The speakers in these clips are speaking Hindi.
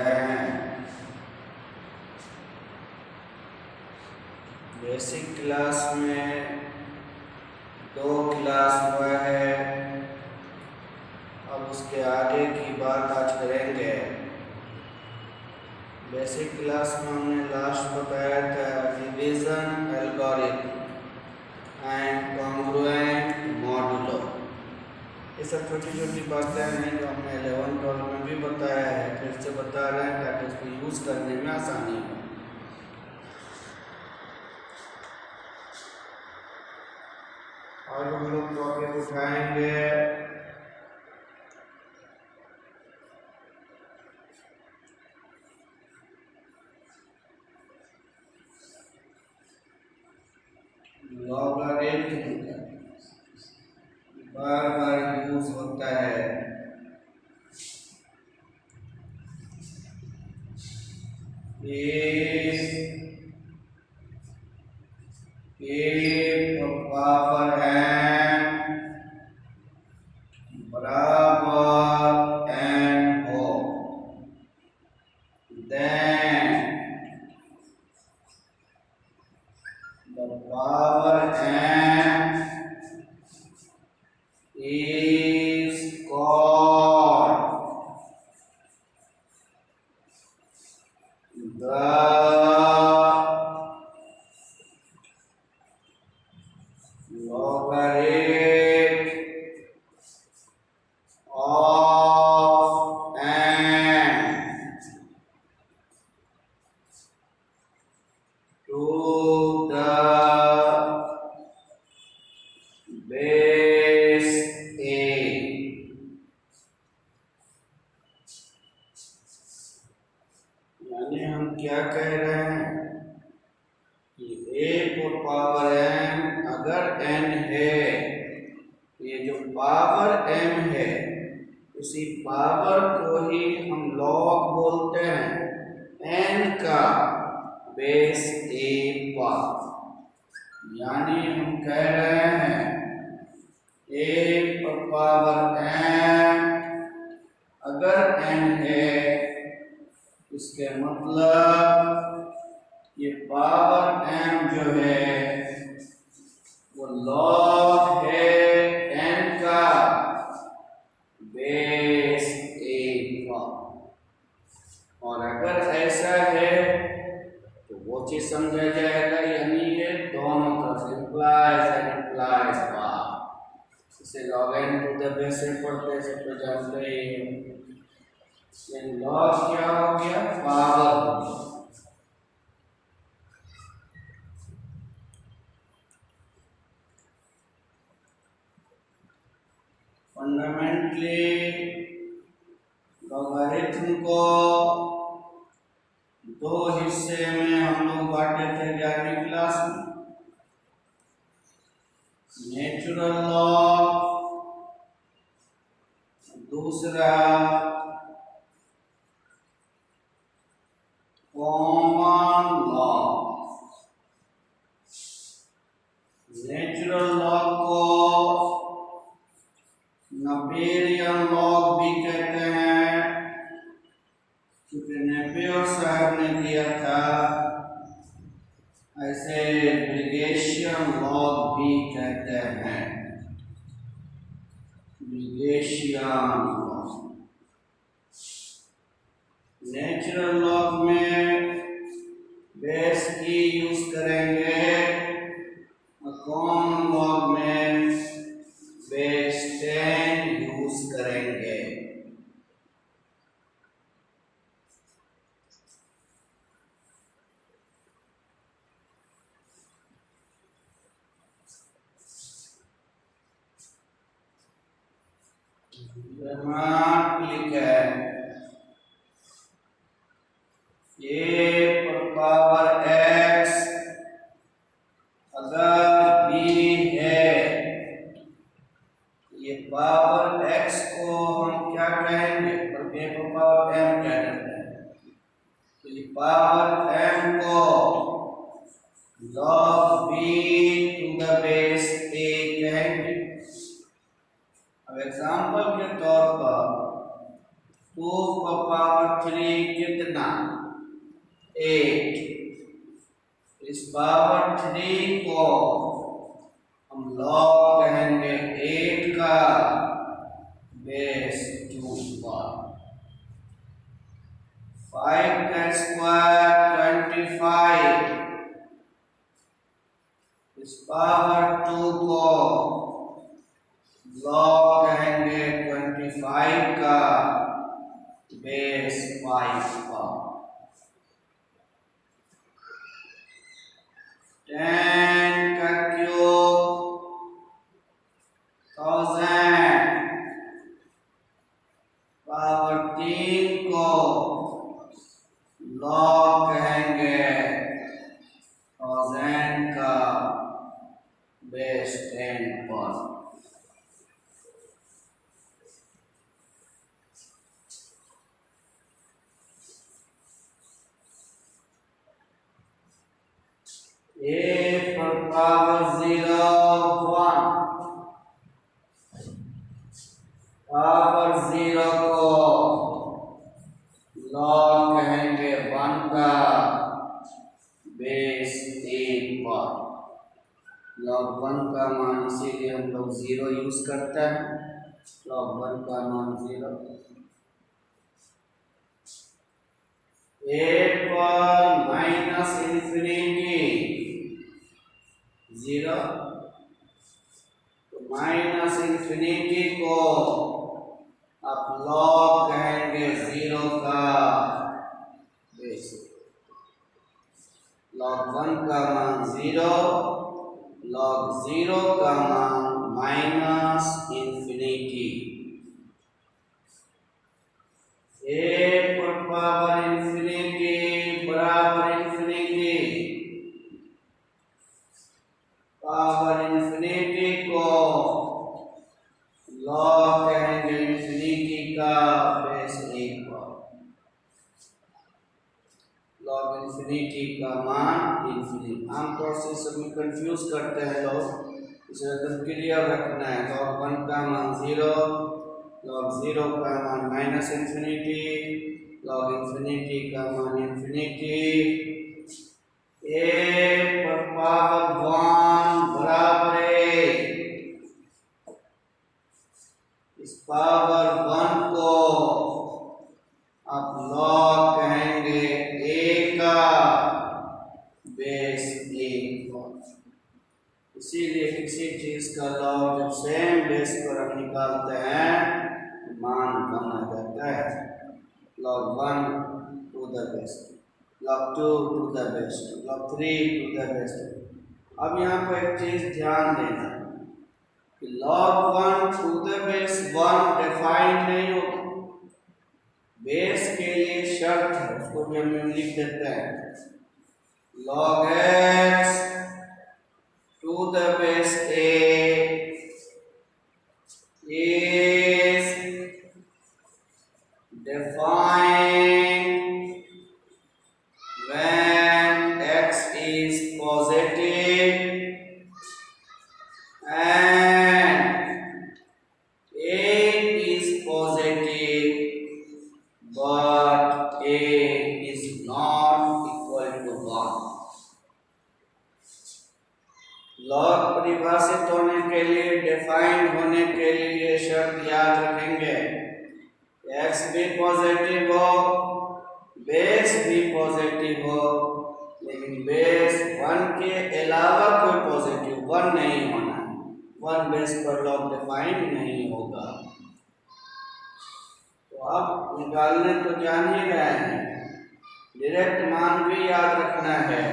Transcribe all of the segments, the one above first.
रहे हैं। बेसिक क्लास में 2 क्लास हुआ है, अब उसके आगे की बात आज करेंगे। बेसिक क्लास में हमने लास्ट बताया था division algorithm and congruent modulo. ये सब छोटी छोटी बातें हैं जो हमने 11-12 में भी बताया है, फिर से बता रहे हैं ताकि इसको यूज़ करने में आसानी हो। और हम लोग टॉपिक उठाएंगे लॉगरिथम का, बार बार यूज होता है। पावर n बराबर n हो, then the power n is called the logarithm of n to the base a। यानी हम क्या कह रहे हैं कि a को पावर m अगर n है, ये जो पावर m है इसी पावर को ही हम लॉग बोलते हैं n का बेस a पर। यानी हम कह रहे हैं a पर पावर m अगर n है, इसके मतलब ये पावर m जो है वो लॉग है n का बेस a पर। और अगर ऐसा है तो वो चीज समझा जाएगा, यानी ये दोनों तरफ इम्प्लाइज एंड इम्प्लाइज बार। इसे log n to the base से पढ़ते से तो जानते ही लॉग क्या हो गया, पावर हो गया। फंडामेंटली लॉगरिथम को 2 हिस्से में हम लोग बांटे थे 11वीं क्लास में। नेचुरल लॉग, दूसरा कॉमन लॉग। नेचुरल लॉग को नेपियरियन लॉग भी कहते हैं, क्योंकि नेपियर साहब ने दिया था। ऐसे ब्रिगेशियन लॉग भी कहते हैं, ब्रिगेशियन लॉग। नेचुरल लॉग में बेस की यूज करेंगे और कॉमन लॉग में बेस 10 यूज करेंगे। लिखा है a पर पावर x अगर b है, ये पावर x को हम क्या कहेंगे, पर a पर पावर m क्या कहते हैं, तो ये पावर m को log b to the base a कहेंगे। अब एग्जाम्पल के तौर पर 2 का पावर 3 कितना 8। इस पावर 3 को हम लॉग कहेंगे 8 का बेस 2 पर। 5 का स्क्वायर 25। इस पावर 2 को लॉग कहेंगे 25 का बेस 5 पर। 10 का क्यूब 1000। पावर 3 को लॉग कहेंगे 1000 का बेस 10 पर। A पर पावर 0 1। पावर 0 को लॉग कहेंगे 1 का बेस 1 पर। लॉग 1 का मान इसीलिए हम लोग 0 यूज करते हैं। लॉग 1 का मान 0। A पर माइनस इंफिनिटी 0। तो माइनस इंफिनिटी को आप लॉग कहेंगे 0 का बेस। लॉग 1 का मान 0, लॉग 0 का मान माइनस इंफिनिटी। A पर पावर इंफिनिटी बराबर इंफिनिटी। पावर इंफिनिटी को लॉग कहेंगे इंफिनिटी का बेस 1 पर। लॉग इंफिनिटी का मान इंफिनिटी। आमतौर से सभी कंफ्यूज करते हैं लोग, इसे एकदम क्लियर रखना है। लॉग 1 का मान 0, लॉग 0 का मान माइनस इंफिनिटी, लॉग इंफिनिटी का मान इंफिनिटी। A पर पावर 1 बराबर 1। इस पावर 1 को आप लॉग कहेंगे A का बेस 1 पर। इसीलिए किसी चीज का लॉग जब सेम बेस पर हम निकालते हैं मान 1 आ जाता है। log 1 to the base, log 2 to the base, log 3 to the base। अब यहाँ पर एक चीज ध्यान देना कि log 1 to the base 1 define नहीं होगा। बेस के लिए शर्त है, उसको भी हम लिख देते हैं। log x to the base a is defined when x is positive and a is positive but a is not equal to 1। Log परिभाषित होने के लिए, डिफाइंड होने के लिए शर्त याद रखेंगे, x भी पॉजिटिव हो, बेस भी पॉजिटिव हो, लेकिन बेस 1 के अलावा कोई पॉजिटिव 1 नहीं होना। 1 बेस पर लॉग डिफाइंड नहीं होगा। तो अब निकालने तो जान ही रहे हैं, डायरेक्ट मान भी याद रखना है।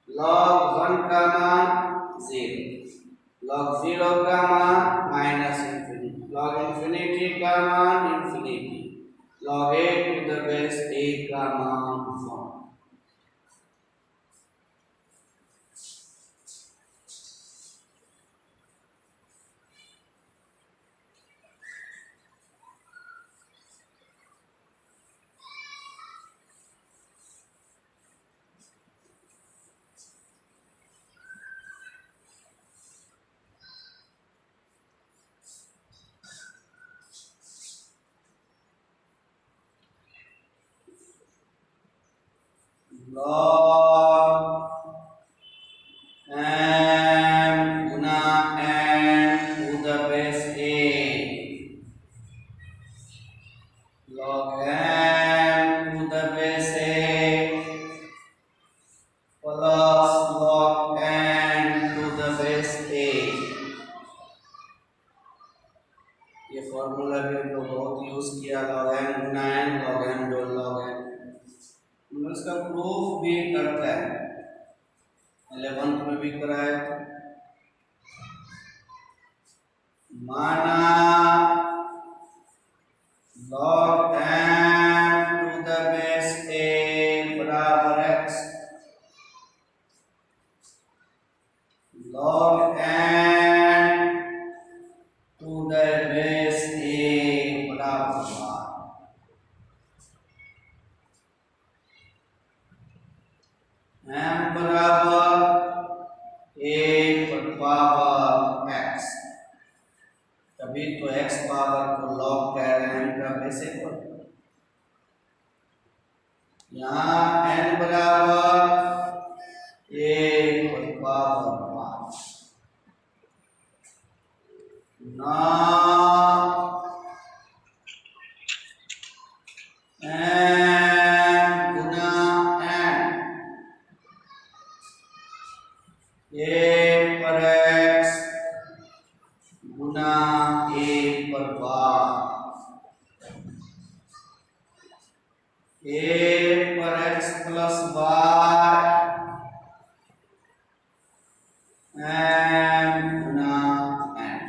log 1 का मान 0, log 0 का मान माइनस इंफिनिटी, log इंफिनिटी का मान infinity, log a to the base a का मान 1। log m गुना n to the base a, log m to the base a plus log n to the base a। ये फॉर्मूला भी हम लोग बहुत यूज किया, log n गुना n, log m dot log n। हम इसका प्रूफ भी करते हैं, 11th में भी कराया था। माना log m to the base a बराबर x, log n to the base a बराबर m बराबर a पर पावर x, तभी तो x पावर को log कह रहे हैं m का बेस a पर। यहाँ n बराबर a पर पावर 5। ना m गुना n a पर x गुना a पर y, a पर x प्लस y m गुना n।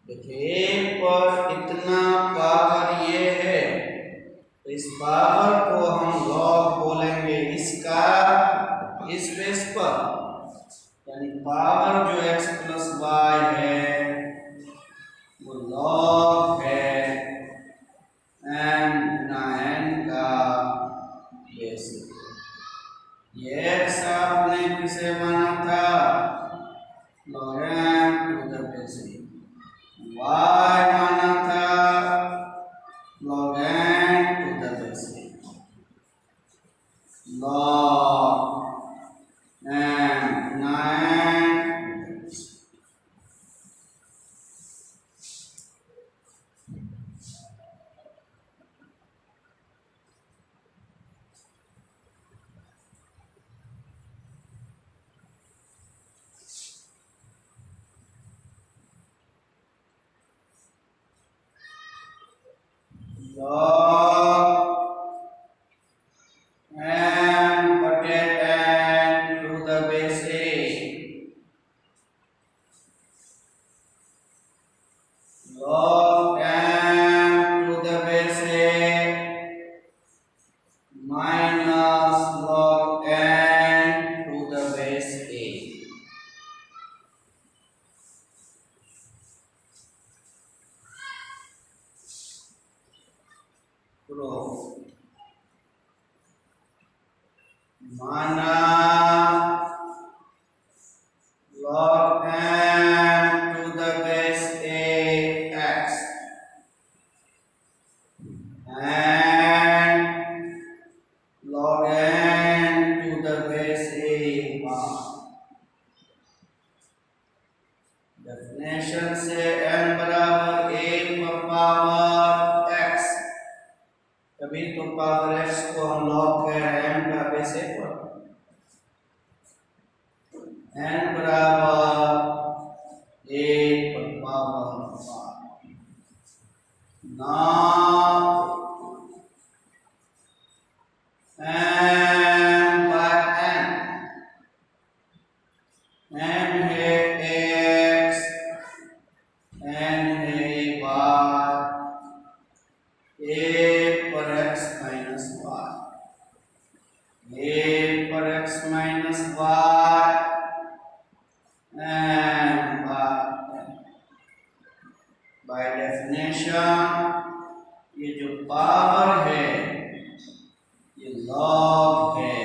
देखिए a पर इतना पावर ये है, तो इस पावर को हम लॉग बोलेंगे इसका इस बेस पर, यानी पावर जो x प्लस वाई है वो लॉग है m गुना n का बेस। ये x आपने किसे माना था, log m to the base a, y माना था log n to the base a, log m गुना n। log m बटे n to the base a, log m to the base a minus log n to the base a। माना log m to the base a x and log n to the base a y। Definition से n बराबर a पर पावर x, तभी तो पावर x को हम लॉग कह रहे हैं m का बेस a पर। n बराबर a पर power 5। Now m by n, m है x, n है y, a पर x माइनस y, a पर x minus y m by n। By definition ये जो पावर है ये लॉग है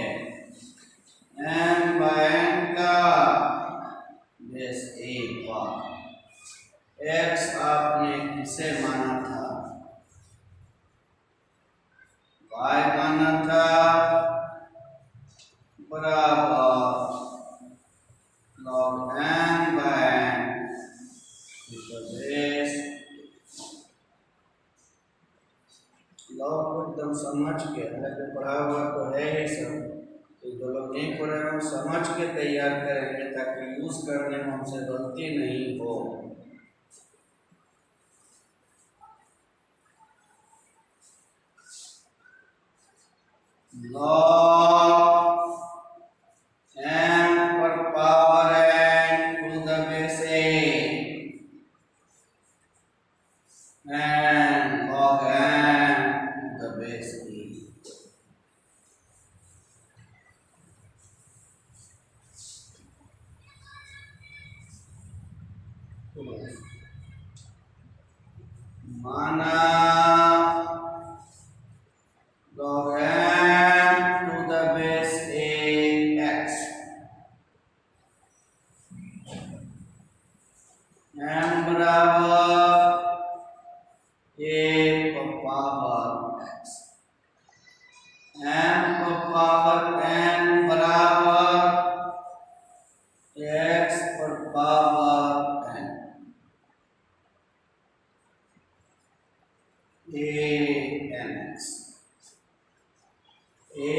m by n का बेस a पर। x आपने किसे माना था, y अन्यथा बराबर log n by n to the base। Log को एकदम समझ के, हालांकि पढ़ा हुआ तो है ही सब, तो जो लोग नहीं पढ़े हैं समझ के तैयार करेंगे ताकि यूज करने में हमसे गलती नहीं हो। log n पर power n to the base a and log n to the base e। माना log n to the base a x m बराबर a पर पावर x, m पर पावर n बराबर x पर power n, a nx, a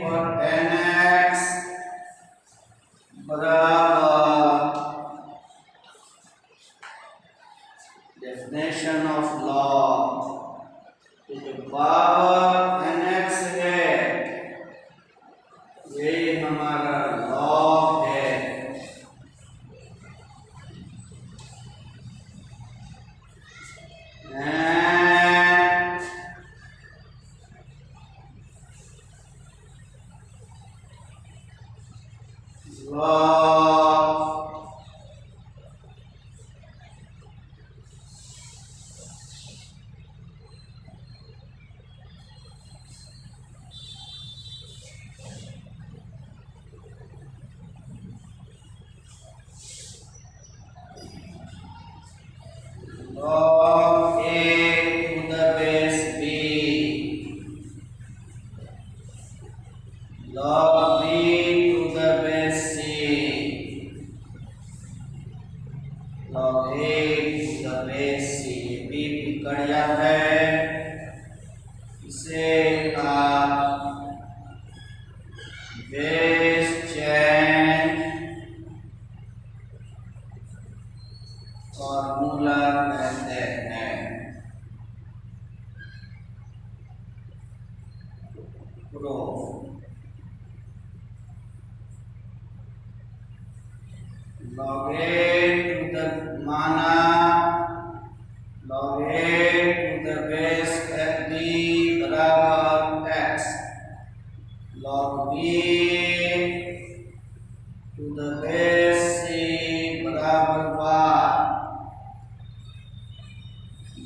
पर nx बराबर डेफिनेशन ऑफ लॉग तो जो पावर nx है ये हमारा लॉग है। Log a to the base b, log b to the base c, log a to the base c। b बिगड़ जाता है, इसे आप बेस चेन फॉर्मूला कहते हैं। log a to the माना log a to the base b बराबर x, log b to the base c बराबर y,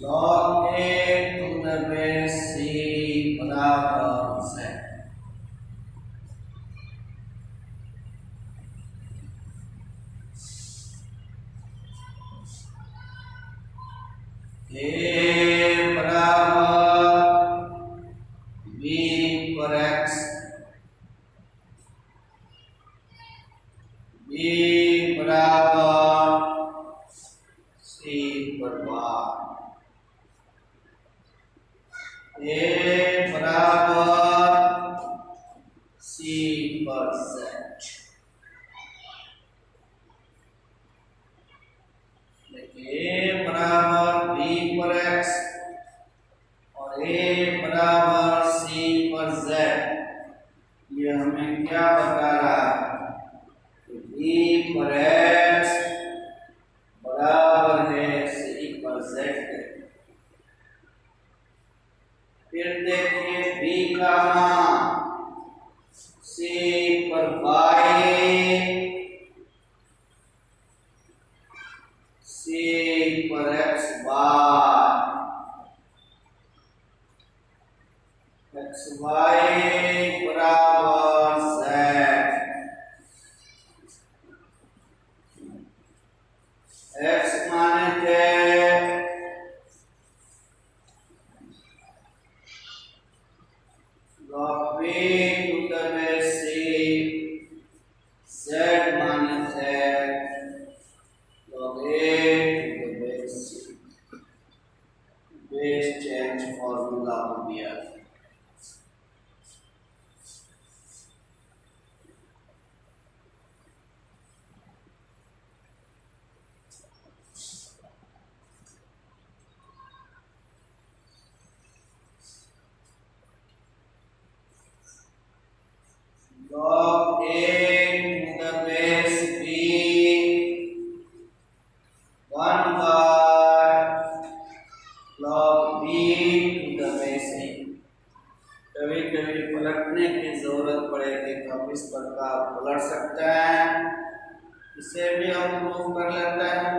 log a to the base c बराबर z। a बराबर b पर x, b बराबर c पर y, a बराबर c पर z। a बराबर b पर x और a बराबर c पर z, ये हमें क्या बता रहा है कि b पर x बराबर है c पर z के। फिर देखिए b का मान c पर y, c पर x y बराबर z, x माने थे log b to the base c, z minus z, log a to the base c. Base change formula हो गया। log a to the base b 1 by log b to the base a। कभी कभी पलटने की जरूरत पड़ेगी तो हम इस प्रकार पलट सकते हैं, इसे भी हम प्रूफ कर लेते हैं।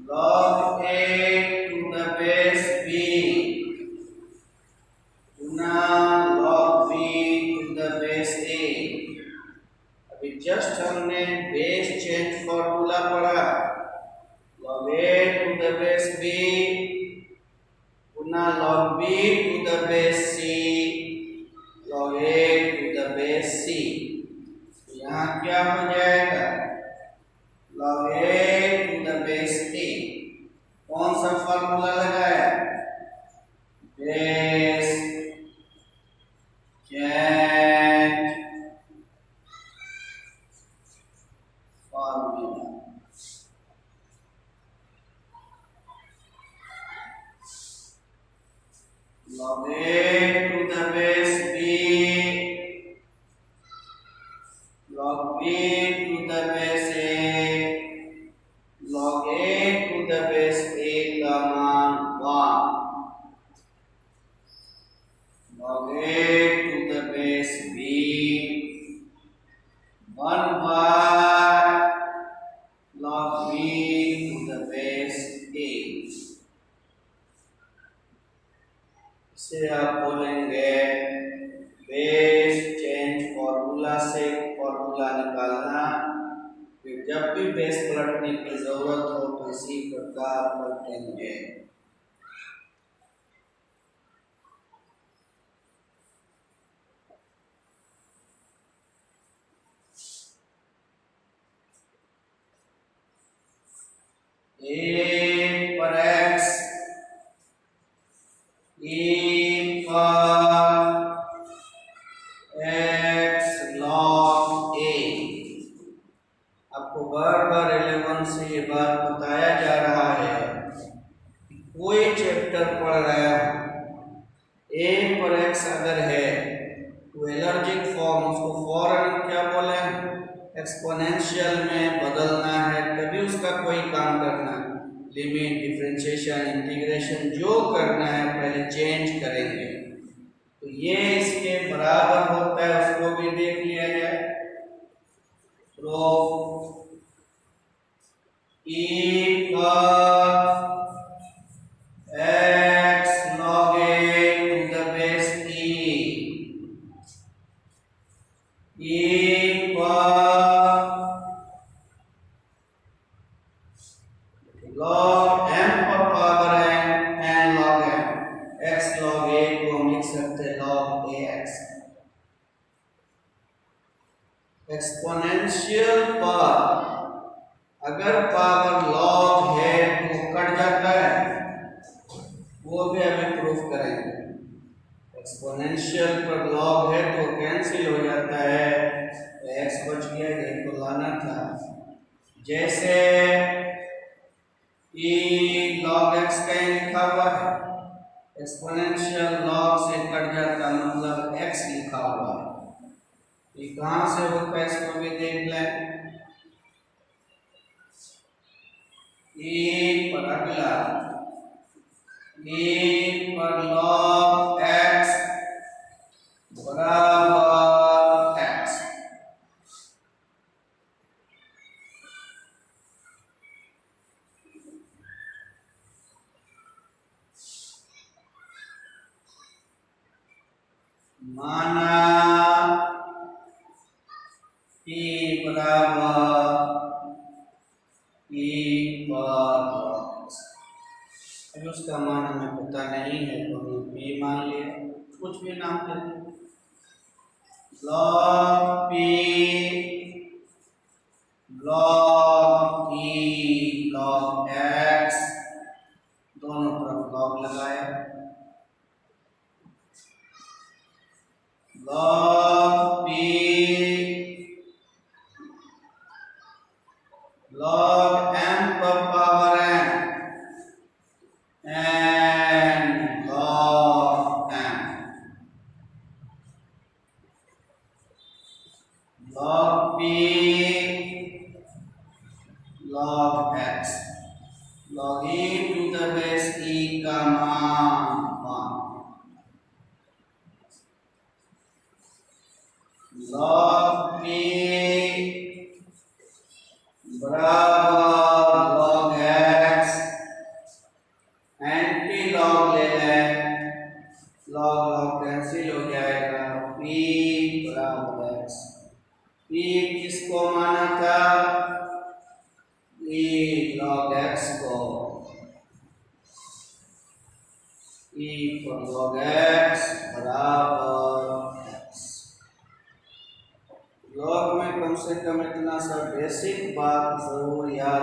log a to the base b Guna log b to the base a। अभी जस्ट हमने बेस चेंज फॉर्मूला पढ़ा, log a to the base b Guna log b to the base c log a to the base c। यहाँ क्या हो जाएगा, log a to the base a। कौन सा फॉर्मूला लगाया, base change formula. log a to the base b log b to the base a log a to the base a का मान 1, log a to the base b 1 by log b to the base a। इसे आप बोलेंगे बेस चेंज फॉर्मूला से फॉर्मूला निकालना, फिर जब भी बेस पलटने की जरूरत हो तो इसी प्रकार पलटेंगे। a पर x e पर x log a। आपको बार बार 11 से ये बात बताया जा रहा है, कोई चैप्टर पढ़ रहा है a पर x अगर है तो एलर्जिक फॉर्म उसको फौरन क्या बोले, एक्सपोनेंशियल में बदलना है, तभी उसका कोई काम करना है। लिमिट, डिफरेंशिएशन, इंटीग्रेशन जो करना है पहले चेंज करेंगे, तो ये इसके बराबर होता है, उसको भी देख लिया जाए। तो e पर x log a to the base e log m पर power n log m, x log a को हम लिख सकते हैं log ax। एक्सपोनेंशियल पर अगर पावर लॉग है तो कट जाता है, वो भी अभी प्रूफ करेंगे। एक्सपोनेंशियल पर लॉग है तो कैंसिल हो जाता है, तो एक्स बच गया, ये तो लाना था। जैसे e log x कहीं लिखा हुआ है, एक्सपोनेंशियल लॉग से कट जाता मतलब x लिखा हुआ है, ये कहां से होता है इसको भी देख लें। e पर अगला e पर log x बराबर x। माना t बराबर ई पर log। अभी उसका मान हमें पता नहीं है तो हमने पी मान लिया, कुछ भी नाम देते log p log e log x, दोनों तरफ log लगाया, log p log m पर power n log m log p log x log e to the base e का मान 1 log p बराबर log x, एंटी लॉग ले लें, लॉग लॉग कैंसिल हो जाएगा, p बराबर x। p किसको माना था, e log x को, e पर log x बराबर x। लॉग में कम से कम इतना सा बेसिक बात जरूर याद